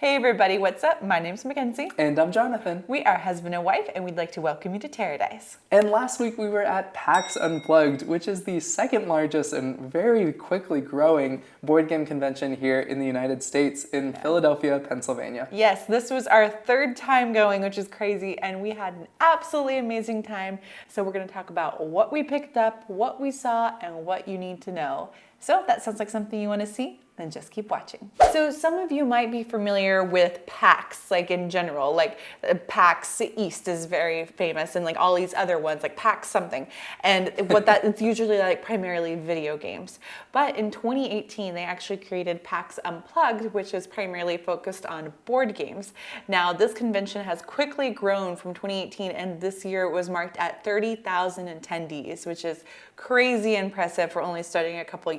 Hey everybody, what's up? My name's Mackenzie. And I'm Jonathan. We are husband and wife, and we'd like to welcome you to TerreDice. And last week we were at PAX Unplugged, which is the second largest and very quickly growing board game convention here in the United States in Philadelphia, Pennsylvania. Yes, this was our third time going, which is crazy, and we had an absolutely amazing time. So we're going to talk about what we picked up, what we saw, and what you need to know. So if that sounds like something you want to see, then just keep watching. So some of you might be familiar with PAX, like in general, like PAX East is very famous and like all these other ones like PAX something. And what that, it's usually like primarily video games. But in 2018, they actually created PAX Unplugged, which is primarily focused on board games. Now this convention has quickly grown from 2018 and this year it was marked at 30,000 attendees, which is crazy impressive for only starting a couple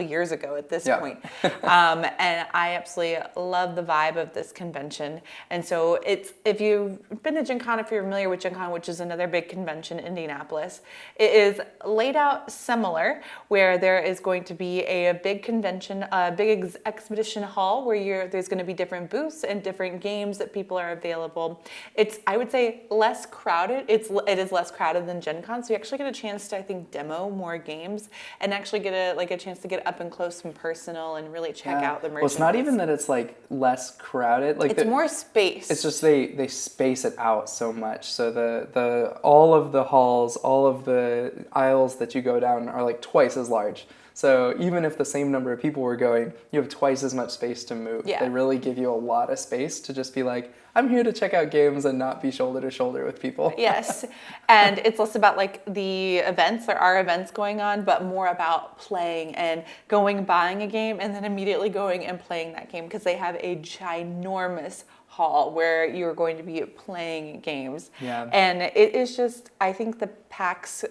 years ago at this point. And I absolutely love the vibe of this convention. And so it's, if you've been to Gen Con, if you're familiar with Gen Con, which is another big convention in Indianapolis, it is laid out similar, where there is going to be a big convention, a big exhibition hall where there's going to be different booths and different games that people are available. It's, I would say, less crowded. It is less crowded than Gen Con, so you actually get a chance to, I think, demo more games and actually get a chance to get up and close and personal and really check out the merchandise. Well, it's not even that it's like less crowded. Like it's more space. It's just they space it out so much. So the all of the halls, all of the aisles that you go down are like twice as large. So even if the same number of people were going, you have twice as much space to move. Yeah. They really give you a lot of space to just be like, I'm here to check out games and not be shoulder to shoulder with people. Yes, and it's less about like the events, there are events going on, but more about playing and going, buying a game, and then immediately going and playing that game, because they have a ginormous hall where you're going to be playing games. Yeah. And it is just, I think the PAX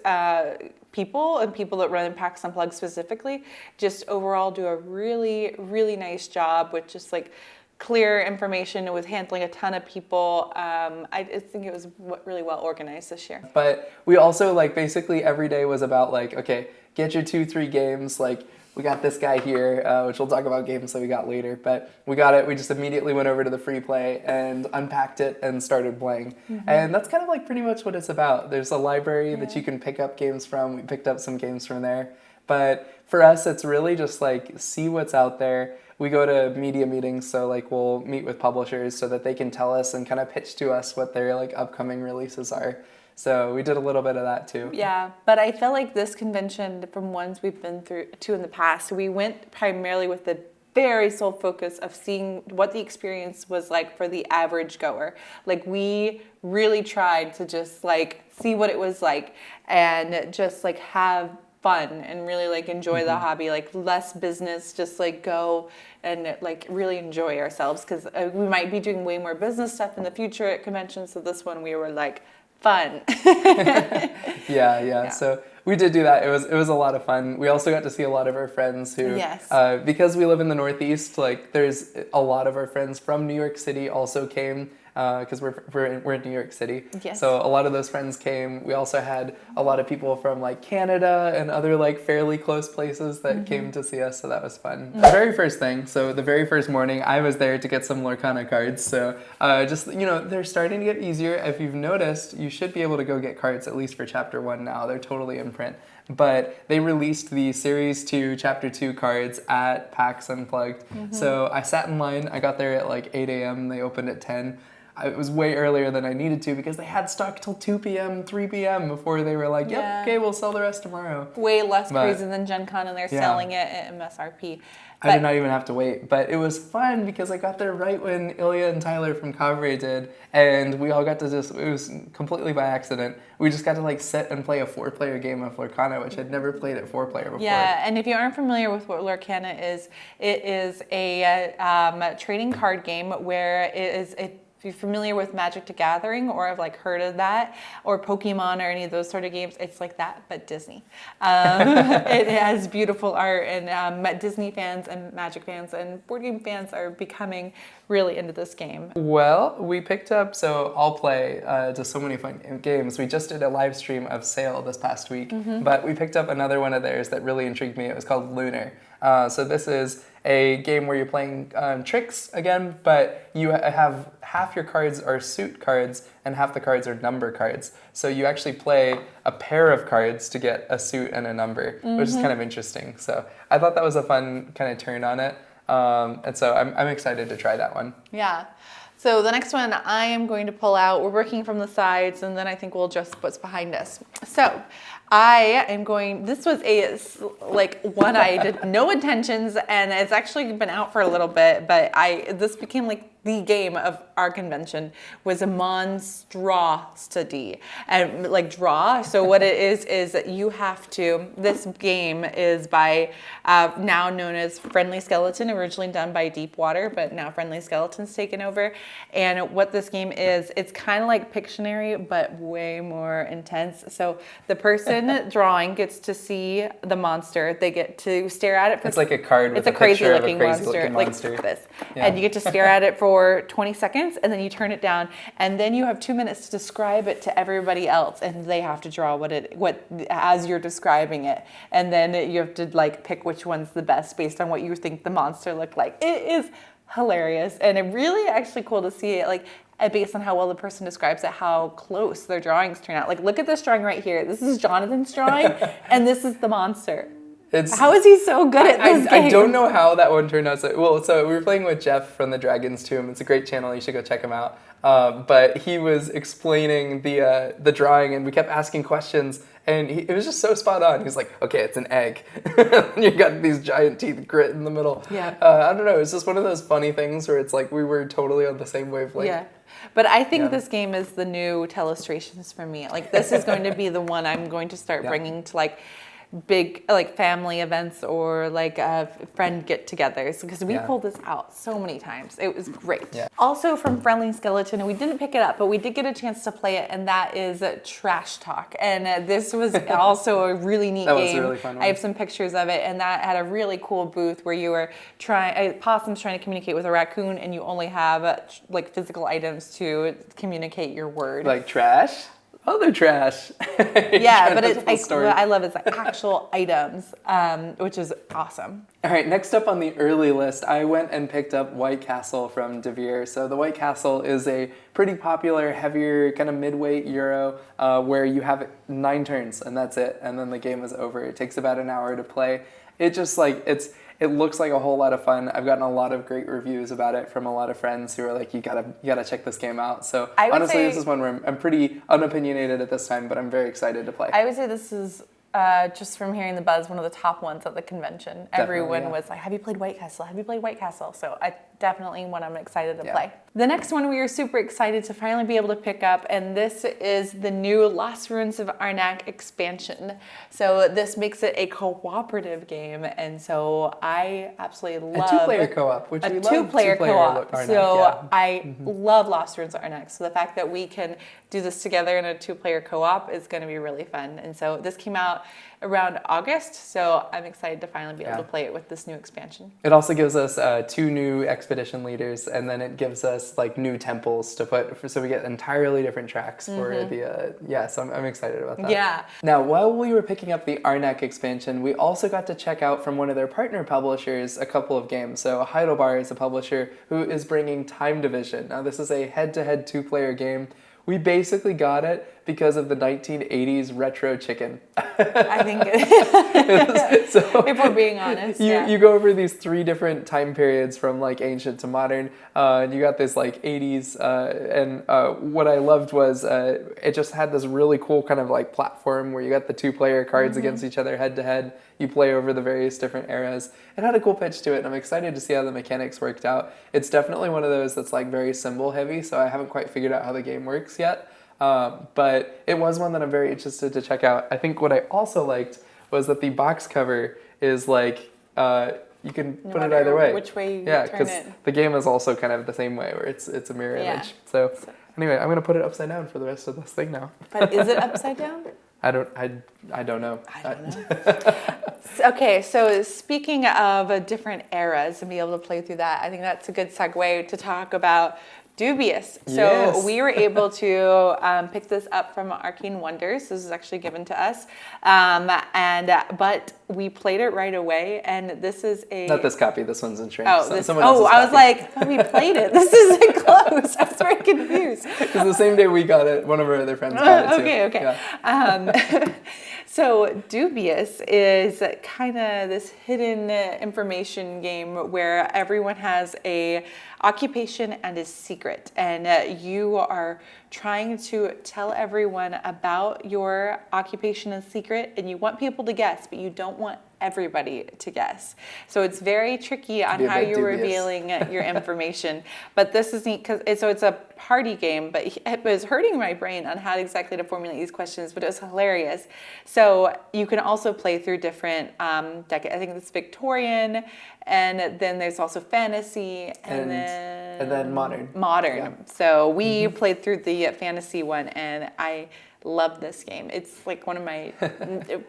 people and people that run PAX Unplugged specifically just overall do a really, really nice job with just like clear information, with handling a ton of people. I think it was really well organized this year. But we also like basically every day was about like, okay, get your 2-3 games. Like we got this guy here, which we'll talk about games that we got later, but we got it. We just immediately went over to the free play and unpacked it and started playing. Mm-hmm. And that's kind of like pretty much what it's about. There's a library that you can pick up games from. We picked up some games from there. But for us, it's really just like see what's out there. We go to media meetings, so like we'll meet with publishers so that they can tell us and kind of pitch to us what their like upcoming releases are. So we did a little bit of that too. Yeah, but I feel like this convention, from ones we've been through to in the past, we went primarily with the very sole focus of seeing what the experience was like for the average goer. Like we really tried to just like see what it was like and just like have fun and really like enjoy the hobby, like less business, just like go and like really enjoy ourselves, because we might be doing way more business stuff in the future at conventions, so this one we were like fun. Yeah. So we did do that. It was a lot of fun. We also got to see a lot of our friends who, because we live in the Northeast, like there's a lot of our friends from New York City also came, because we're in New York City. Yes. So a lot of those friends came. We also had a lot of people from like Canada and other like fairly close places that came to see us, so that was fun. The very first thing, so the very first morning, I was there to get some Lorcana cards. So just, they're starting to get easier. If you've noticed, you should be able to go get cards at least for Chapter 1 now. They're totally in print. But they released the Series 2, Chapter 2 cards at PAX Unplugged. So I sat in line. I got there at like 8 a.m. They opened at 10. It was way earlier than I needed to because they had stock till 2 p.m., 3 p.m. before they were like, yep, okay, we'll sell the rest tomorrow. Way less crazy than Gen Con, and they're selling it at MSRP. I did not even have to wait, but it was fun because I got there right when Ilya and Tyler from Kavre did, and we all got to it was completely by accident. We just got to like sit and play a 4-player game of Lorcana, which I'd never played at 4-player before. Yeah, and if you aren't familiar with what Lorcana is, it is a trading card game where if you're familiar with Magic the Gathering or have like heard of that, or Pokemon or any of those sort of games, it's like that, but Disney. It has beautiful art, and Disney fans and Magic fans and board game fans are becoming really into this game. Well, we picked up, so I'll play to so many fun games. We just did a live stream of Sail this past week, but we picked up another one of theirs that really intrigued me. It was called Lunar. So this is a game where you're playing tricks again, but you have half your cards are suit cards and half the cards are number cards. So you actually play a pair of cards to get a suit and a number, which is kind of interesting. So I thought that was a fun kind of turn on it. And so I'm excited to try that one. Yeah. So the next one I am going to pull out, we're working from the sides, and then I think we'll adjust what's behind us. So I am going, this was one I did no intentions, and it's actually been out for a little bit, but this became like the game of our convention, was a MonsDRAWsity, and like draw. So what it is that you have to, this game is by now known as Friendly Skeleton, originally done by Deepwater, but now Friendly Skeleton's taken over. And what this game is, it's kind of like Pictionary, but way more intense. So the person drawing gets to see the monster. They get to stare at it. It's like a card with it's a crazy looking monster. Like this. Yeah. And you get to stare at it for 20 seconds, and then you turn it down, and then you have 2 minutes to describe it to everybody else, and they have to draw what as you're describing it, and then you have to like pick which one's the best based on what you think the monster looked like. It is hilarious, and it really actually cool to see it like based on how well the person describes it, how close their drawings turn out. Like, look at this drawing right here. This is Jonathan's drawing, and this is the monster. How is he so good at this game? I don't know how that one turned out. So we were playing with Jeff from the Dragon's Tomb. It's a great channel. You should go check him out. But he was explaining the drawing, and we kept asking questions, and it was just so spot on. He was like, okay, it's an egg. And you got these giant teeth grit in the middle. Yeah. I don't know. It's just one of those funny things where it's like we were totally on the same wavelength. Yeah. But I think this game is the new Telestrations for me. Like, this is going to be the one I'm going to start bringing to like big like family events or like friend get-togethers, because we pulled this out so many times. It was great. Yeah. Also from Friendly Skeleton, we didn't pick it up, but we did get a chance to play it, and that is Trash Talk. And this was also a really neat game. Was a really fun one. I have some pictures of it, and that had a really cool booth where you were a possum's trying to communicate with a raccoon, and you only have like physical items to communicate your word. Like trash? Oh, they're trash. Yeah, but I love it's like actual items, which is awesome. All right, next up on the early list, I went and picked up White Castle from Dubious. So the White Castle is a pretty popular, heavier, kind of mid-weight Euro where you have 9 turns, and that's it. And then the game is over. It takes about an hour to play. It just like, it looks like a whole lot of fun. I've gotten a lot of great reviews about it from a lot of friends who are like, you gotta check this game out. So honestly, this is one where I'm pretty unopinionated at this time, but I'm very excited to play. I would say this is, just from hearing the buzz, one of the top ones at the convention. Everyone was like, have you played White Castle? Have you played White Castle? So definitely one I'm excited to play. The next one we are super excited to finally be able to pick up, and this is the new Lost Ruins of Arnak expansion. So this makes it a cooperative game, and so I absolutely love a 2-player co-op, which we love. 2-player co-op. Arnak, so I love Lost Ruins of Arnak. So the fact that we can do this together in a 2-player co-op is going to be really fun. And so this came out around August, so I'm excited to finally be able to play it with this new expansion. It also gives us 2 new expedition leaders, and then it gives us like new temples to put, so we get entirely different tracks for the, so I'm excited about that. Yeah. Now, while we were picking up the Arnak expansion, we also got to check out from one of their partner publishers a couple of games. So Heidelbar is a publisher who is bringing Time Division. Now, this is a head-to-head 2-player game. We basically got it because of the 1980s retro chicken. I think so, if we're being honest. You go over these 3 different time periods from like ancient to modern. And you got this like 80s, and what I loved was it just had this really cool kind of like platform where you got the 2-player cards against each other head to head. You play over the various different eras. It had a cool pitch to it, and I'm excited to see how the mechanics worked out. It's definitely one of those that's like very symbol heavy, so I haven't quite figured out how the game works yet. But it was one that I'm very interested to check out. I think what I also liked was that the box cover is like, you can put it either way. Which way you turn it. because the game is also kind of the same way, where it's a mirror image. So anyway, I'm gonna put it upside down for the rest of this thing now. But is it upside down? I don't know. I don't know. Okay, so speaking of different eras and be able to play through that, I think that's a good segue to talk about Dubious. So Yes. we were able to pick this up from Arcane Wonders. This is actually given to us, but we played it right away. And this is a Not this copy. This one's in shrink. Someone else's I was like, I thought we played it. This isn't close. I was very confused. Because the same day we got it, one of our other friends got it too. Okay. Yeah. So Dubious is kind of this hidden information game where everyone has a occupation and a secret, and you are trying to tell everyone about your occupation and secret, and you want people to guess, but you don't want everybody to guess. So it's very tricky on how you're revealing your information. But this is neat because it's a party game, but it was hurting my brain on how exactly to formulate these questions, but it was hilarious. So you can also play through different decades. I think it's Victorian, and then there's also fantasy, and then modern. Yeah. So we played through the fantasy one, and I love this game. It's like one of my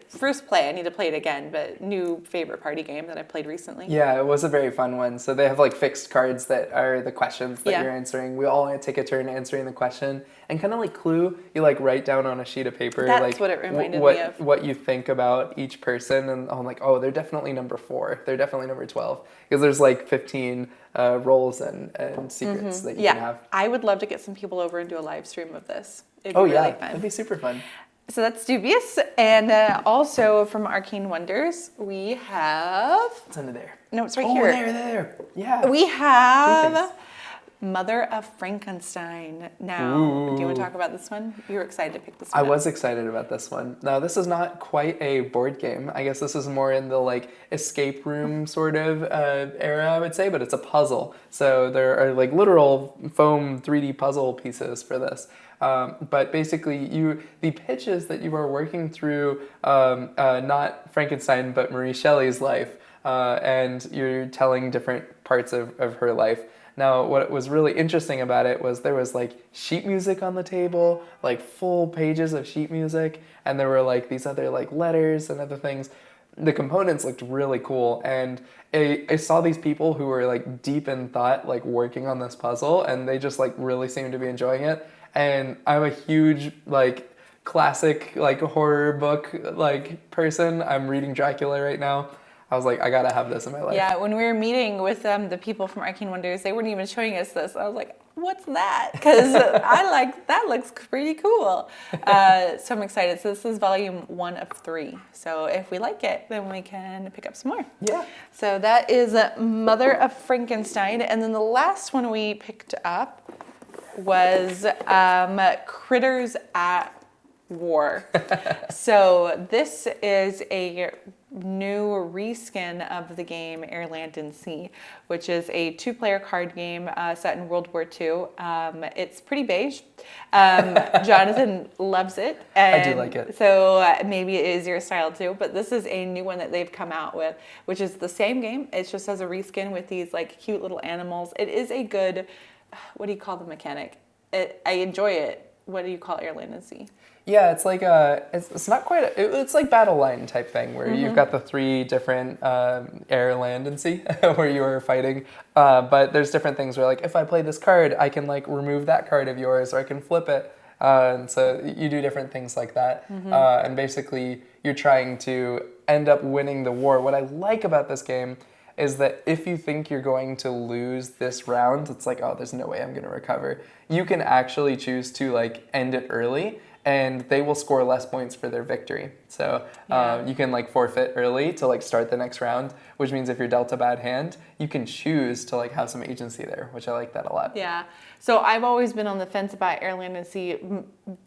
first play. I need to play it again, but new favorite party game that I played recently. Yeah, it was a very fun one. So they have like fixed cards that are the questions that you're answering. We all take a turn answering the question, and kind of like Clue, you like write down on a sheet of paper. That's like what it reminded me of. What you think about each person, and I'm like, oh, they're definitely number 4. They're definitely number 12 because there's like 15 roles and secrets that you can have. I would love to get some people over and do a live stream of this. It'd be really fun. That'd be super fun. So that's Dubious, and also from Arcane Wonders, we have... It's under there. No, it's right here. There. Yeah. We have Mother of Frankenstein. Now, do you want to talk about this one? You were excited to pick this one I was excited about this one. Now, this is not quite a board game. I guess this is more in the like escape room sort of era, I would say, but it's a puzzle. So there are like literal foam 3D puzzle pieces for this. But basically, the pitch is that you are working through not Frankenstein, but Mary Shelley's life, and you're telling different parts of her life. Now, what was really interesting about it was there was like sheet music on the table, like full pages of sheet music, and there were like these other like letters and other things. The components looked really cool, and I saw these people who were like deep in thought, like working on this puzzle, and they just like really seemed to be enjoying it. And I'm a huge like classic like horror book like person. I'm reading Dracula right now. I was like, I gotta have this in my life. Yeah, when we were meeting with the people from Arcane Wonders, they weren't even showing us this. I was like, what's that? Because that looks pretty cool. So I'm excited. So this is volume 1 of 3. So if we like it, then we can pick up some more. Yeah. So that is Mother of Frankenstein. And then the last one we picked up was Critters at War. So this is a new reskin of the game Air, Land, and Sea, which is a 2-player card game set in World War II. It's pretty beige. Jonathan loves it. And I do like it. So maybe it is your style too, but this is a new one that they've come out with, which is the same game. It just has a reskin with these like cute little animals. It is a good, what do you call the mechanic? I enjoy it. What do you call Air, Land, and Sea? Yeah, it's like it's not quite it's like battle line type thing where you've got the 3 different air, land, and sea where you are fighting. But there's different things where like if I play this card, I can like remove that card of yours, or I can flip it. And so you do different things like that. And basically you're trying to end up winning the war. What I like about this game is that if you think you're going to lose this round, it's like, oh, there's no way I'm going to recover. You can actually choose to like end it early, and they will score less points for their victory. So you can like forfeit early to like start the next round, which means if you're dealt a bad hand, you can choose to like have some agency there, which I like that a lot. Yeah. So I've always been on the fence about Air, Land, and Sea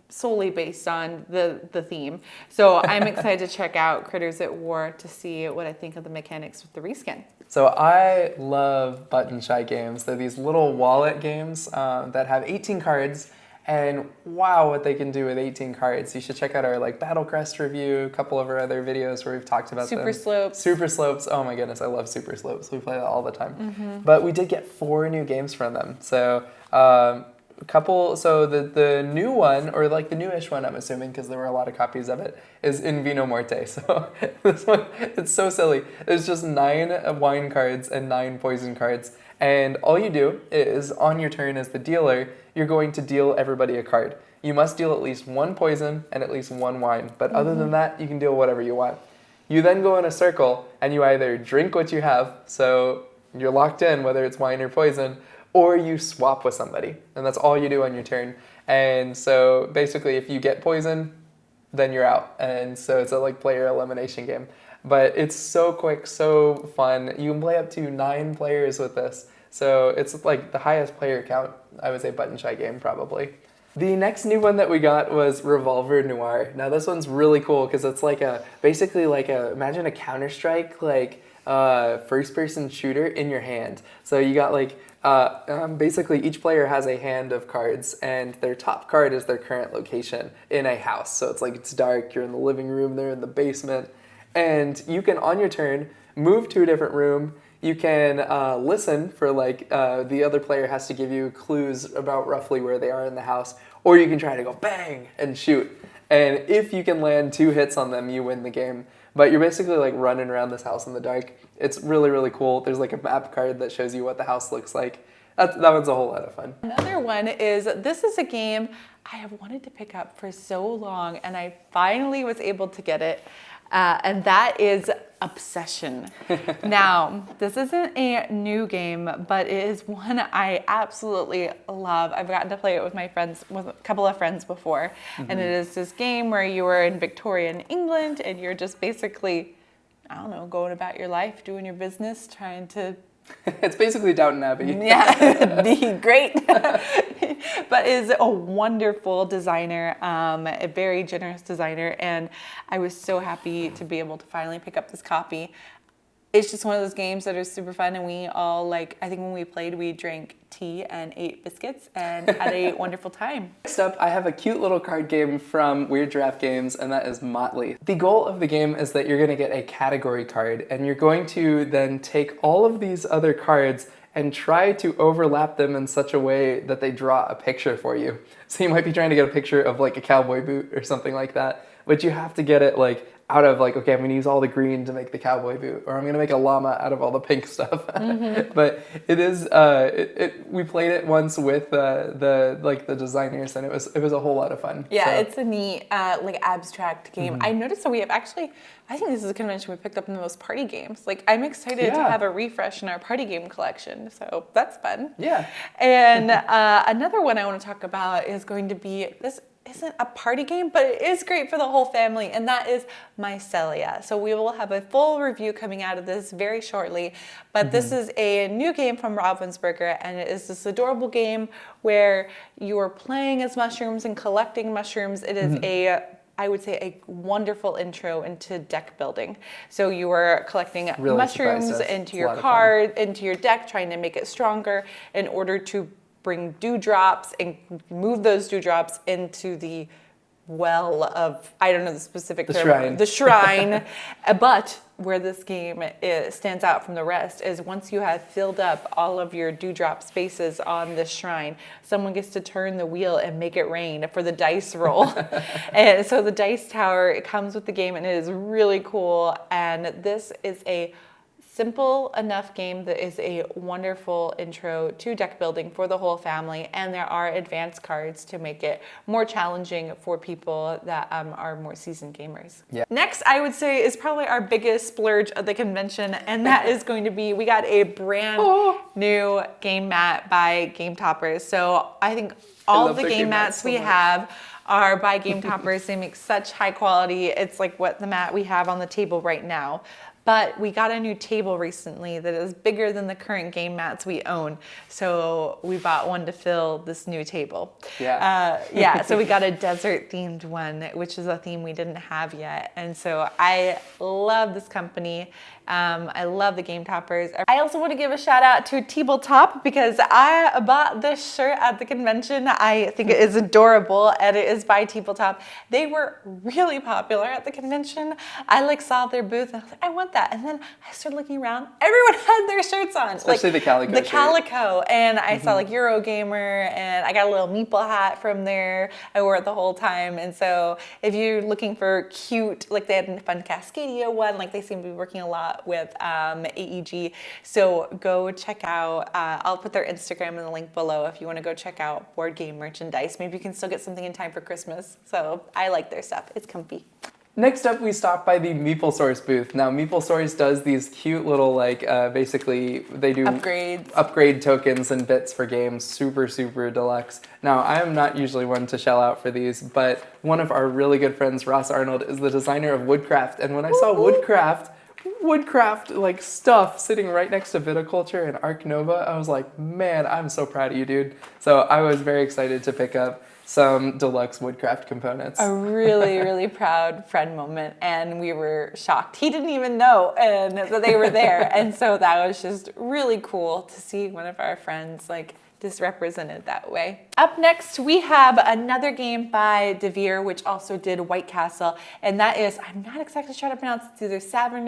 solely based on the theme. So I'm excited to check out Critters at War to see what I think of the mechanics with the reskin. So I love button shy games. They're these little wallet games that have 18 cards. And wow, what they can do with 18 cards. You should check out our like Battle Crest review, a couple of our other videos where we've talked about Super them. Slopes. Super Slopes. Oh my goodness, I love Super Slopes. We play that all the time. But we did get 4 new games from them. So couple, so the new one, or like the newish one, I'm assuming, because there were a lot of copies of it, is In Vino Morte. So this one, it's so silly. There's just 9 wine cards and 9 poison cards. And all you do is, on your turn as the dealer, you're going to deal everybody a card. You must deal at least 1 poison and at least 1 wine. But other than that, you can deal whatever you want. You then go in a circle, and you either drink what you have, so you're locked in, whether it's wine or poison, or you swap with somebody. And that's all you do on your turn. And so basically, if you get poison, then you're out. And so it's a like player elimination game. But it's so quick, so fun. You can play up to 9 players with this. So it's like the highest player count, I would say, button shy game probably. The next new one that we got was Revolver Noir. Now this one's really cool because it's like imagine a Counter-Strike like first-person shooter in your hand. So you got like basically each player has a hand of cards, and their top card is their current location in a house. So it's like it's dark, you're in the living room, they're in the basement, and you can on your turn move to a different room. You can listen for like the other player has to give you clues about roughly where they are in the house, or you can try to go bang and shoot. And if you can land 2 hits on them, you win the game. But you're basically like running around this house in the dark. It's really, really cool. There's like a map card that shows you what the house looks like. That one's a whole lot of fun. Another one is, this is a game I have wanted to pick up for so long, and I finally was able to get it. And that is Obsession. Now, this isn't a new game, but it is one I absolutely love. I've gotten to play it with my friends, with a couple of friends before. And it is this game where you are in Victorian England, and you're just basically, I don't know, going about your life, doing your business, trying to... It's basically Downton Abbey. Yeah, be great. But is a wonderful designer, a very generous designer, and I was so happy to be able to finally pick up this copy. It's just one of those games that are super fun, and we all I think when we played, we drank tea and ate biscuits and had a wonderful time. Next up, I have a cute little card game from Weird Giraffe Games, and that is Motley. The goal of the game is that you're going to get a category card, and you're going to then take all of these other cards and try to overlap them in such a way that they draw a picture for you. So you might be trying to get a picture of like a cowboy boot or something like that, but you have to get it like out of like, okay, I'm gonna use all the green to make the cowboy boot, or I'm gonna make a llama out of all the pink stuff. But it is, we played it once with the designers, and it was a whole lot of fun. Yeah, so. It's a neat like abstract game. I noticed that we have actually, I think this is a convention we picked up in the most party games. Like, I'm excited to have a refresh in our party game collection, so that's fun. Yeah. And another one I want to talk about is going to be, this isn't a party game, but it is great for the whole family, and that is Mycelia. So we will have a full review coming out of this very shortly, but this is a new game from Ravensburger, and it is this adorable game where you are playing as mushrooms and collecting mushrooms. It is I would say a wonderful intro into deck building. So you are collecting mushrooms into your card, into your deck, trying to make it stronger in order to bring dewdrops and move those dewdrops into the well of, I don't know the specific term. The shrine. But where this game stands out from the rest is once you have filled up all of your dewdrop spaces on this shrine, someone gets to turn the wheel and make it rain for the dice roll. And so the dice tower, it comes with the game, and it is really cool. And this is a simple enough game that is a wonderful intro to deck building for the whole family, and there are advanced cards to make it more challenging for people that are more seasoned gamers. Yeah. Next, I would say, is probably our biggest splurge of the convention, and that is going to be, we got a brand new game mat by Game Toppers. So I think all of the game mats we have are by Game Toppers. They make such high quality. It's like what the mat we have on the table right now. But we got a new table recently that is bigger than the current game mats we own. So we bought one to fill this new table. Yeah. So we got a desert themed one, which is a theme we didn't have yet. And so I love this company. I love the game toppers. I also want to give a shout out to Tabletop because I bought this shirt at the convention. I think it is adorable, and it is by Tabletop. They were really popular at the convention. I like saw their booth and I was like, I want that. And then I started looking around. Everyone had their shirts on. Especially the calico The shirt. calico. And I saw like Eurogamer, and I got a little meeple hat from there. I wore it the whole time. And so if you're looking for cute, like they had a fun Cascadia one, like they seem to be working a lot with AEG. So go check out, I'll put their Instagram in the link below if you want to go check out board game merchandise. Maybe you can still get something in time for Christmas. So I like their stuff. It's comfy. Next up, we stopped by the MeepleSource booth. Now, MeepleSource does these cute little, like, basically, they do upgrade tokens and bits for games, super, super deluxe. Now, I am not usually one to shell out for these, but one of our really good friends, Ross Arnold, is the designer of Woodcraft. And when I saw Woodcraft, like, stuff sitting right next to Viticulture and Arc Nova, I was like, man, I'm so proud of you, dude. So I was very excited to pick up some deluxe Woodcraft components. A really, really proud friend moment, and we were shocked. He didn't even know and that they were there, and so that was just really cool to see one of our friends like just represented that way. Up next, we have another game by Devere, which also did White Castle, and that is, I'm not exactly sure how to pronounce it, it's either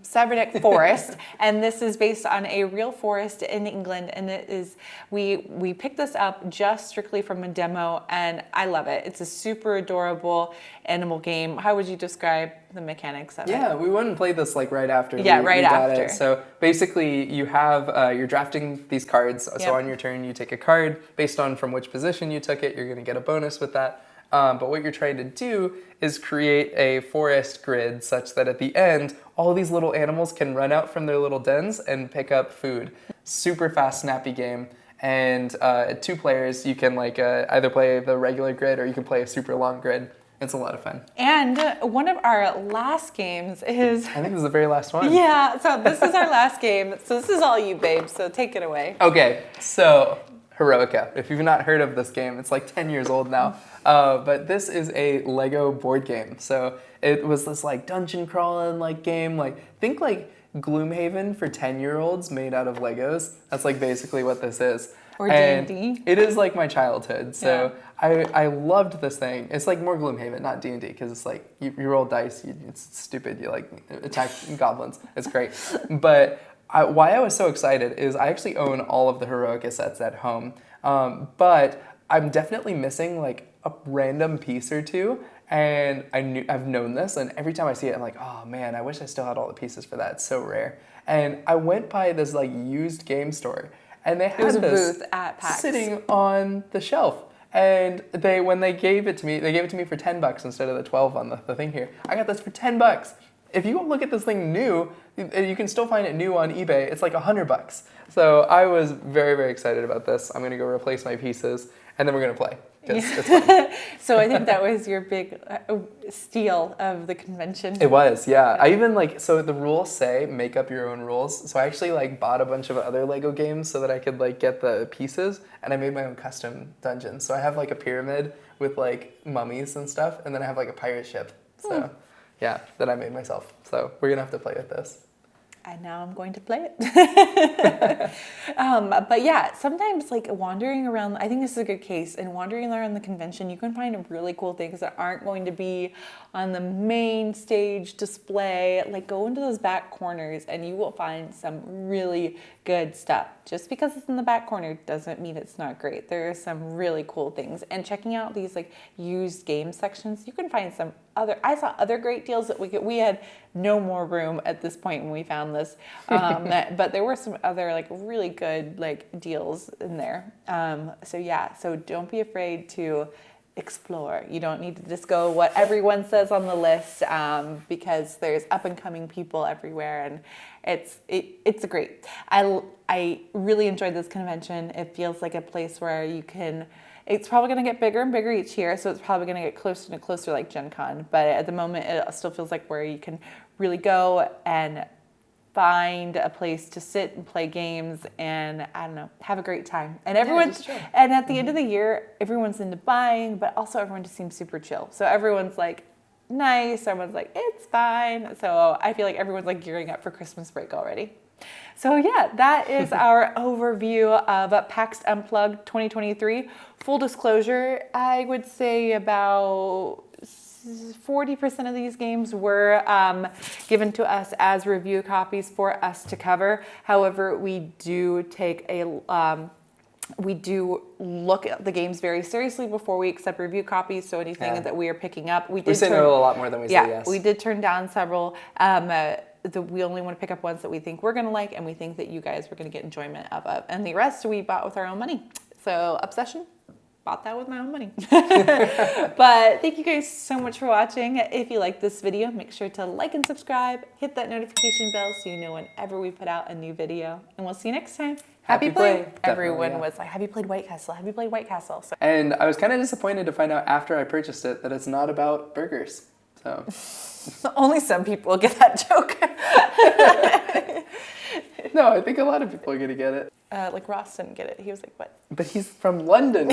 Savernake Forest, and this is based on a real forest in England, and it is, we picked this up just strictly from a demo, and I love it. It's a super adorable animal game. How would you describe the mechanics of it? Yeah, we went and played this like right after. Right got after. It. So basically you have, you're drafting these cards, so on your turn you take a card. Based on from which position you took it, you're going to get a bonus with that. But what you're trying to do is create a forest grid such that at the end, all these little animals can run out from their little dens and pick up food. Super fast, snappy game. And at 2 players, you can like either play the regular grid or you can play a super long grid. It's a lot of fun. And one of our last games is... I think this is the very last one. Yeah, so this is our last game. So this is all you, babe, so take it away. Okay, so Heroica. If you've not heard of this game, it's like 10 years old now. But this is a Lego board game. So it was this like dungeon crawling like game, like think like Gloomhaven for 10-year-olds made out of Legos. That's like basically what this is. Or D&D. It is like my childhood. So yeah. I loved this thing. It's like more Gloomhaven, not D&D, because it's like you roll dice, it's stupid, you like attack goblins. It's great. But why I was so excited is I actually own all of the Heroica sets at home. But I'm definitely missing like a random piece or two. And I've known this, and every time I see it, I'm like, oh man, I wish I still had all the pieces for that. It's so rare. And I went by this like used game store, and they had this booth at PAX sitting on the shelf. And when they gave it to me, for $10 instead of the 12 on the thing here. I got this for $10. If you go look at this thing new, you can still find it new on eBay. It's like $100. So I was very, very excited about this. I'm gonna go replace my pieces, and then we're gonna play. It's fun. So I think that was your big steal of the convention. It was, yeah. I even so the rules say make up your own rules. So I actually bought a bunch of other Lego games so that I could get the pieces, and I made my own custom dungeon. So I have a pyramid with mummies and stuff, and then I have a pirate ship. So yeah, that I made myself. So we're gonna have to play with this. And now I'm going to play it. But yeah, sometimes wandering around, I think this is a good case, and wandering around the convention, you can find really cool things that aren't going to be on the main stage display. Go into those back corners and you will find some really good stuff. Just because it's in the back corner doesn't mean it's not great. There are some really cool things. And checking out these used game sections, you can find some I saw other great deals that we had no more room at this point when we found this. But there were some other really good deals in there. So yeah, so don't be afraid to explore. You don't need to just go what everyone says on the list, because there's up and coming people everywhere, and it's great. I really enjoyed this convention. It feels like a place where you can. It's probably going to get bigger and bigger each year, so it's probably going to get closer and closer like Gen Con. But at the moment, it still feels like where you can really go and find a place to sit and play games and, I don't know, have a great time. And everyone's, and at the end of the year, everyone's into buying, but also everyone just seems super chill. So everyone's nice. Everyone's like, it's fine. So I feel like everyone's like gearing up for Christmas break already. So yeah, that is our overview of PAX Unplugged 2023. Full disclosure, I would say about 40% of these games were given to us as review copies for us to cover. However, we do look at the games very seriously before we accept review copies. So anything that we are picking up, we say no a lot more than we say yes. We did turn down several. We only want to pick up ones that we think we're going to like and we think that you guys were going to get enjoyment out of. And the rest we bought with our own money. So Obsession, bought that with my own money. But thank you guys so much for watching. If you like this video, make sure to like and subscribe. Hit that notification bell so you know whenever we put out a new video. And we'll see you next time. Happy play. Everyone was like, have you played White Castle? Have you played White Castle? So. And I was kind of disappointed to find out after I purchased it that it's not about burgers. So only some people get that joke. No, I think a lot of people are going to get it. Like Ross didn't get it. He was like, what? But he's from London.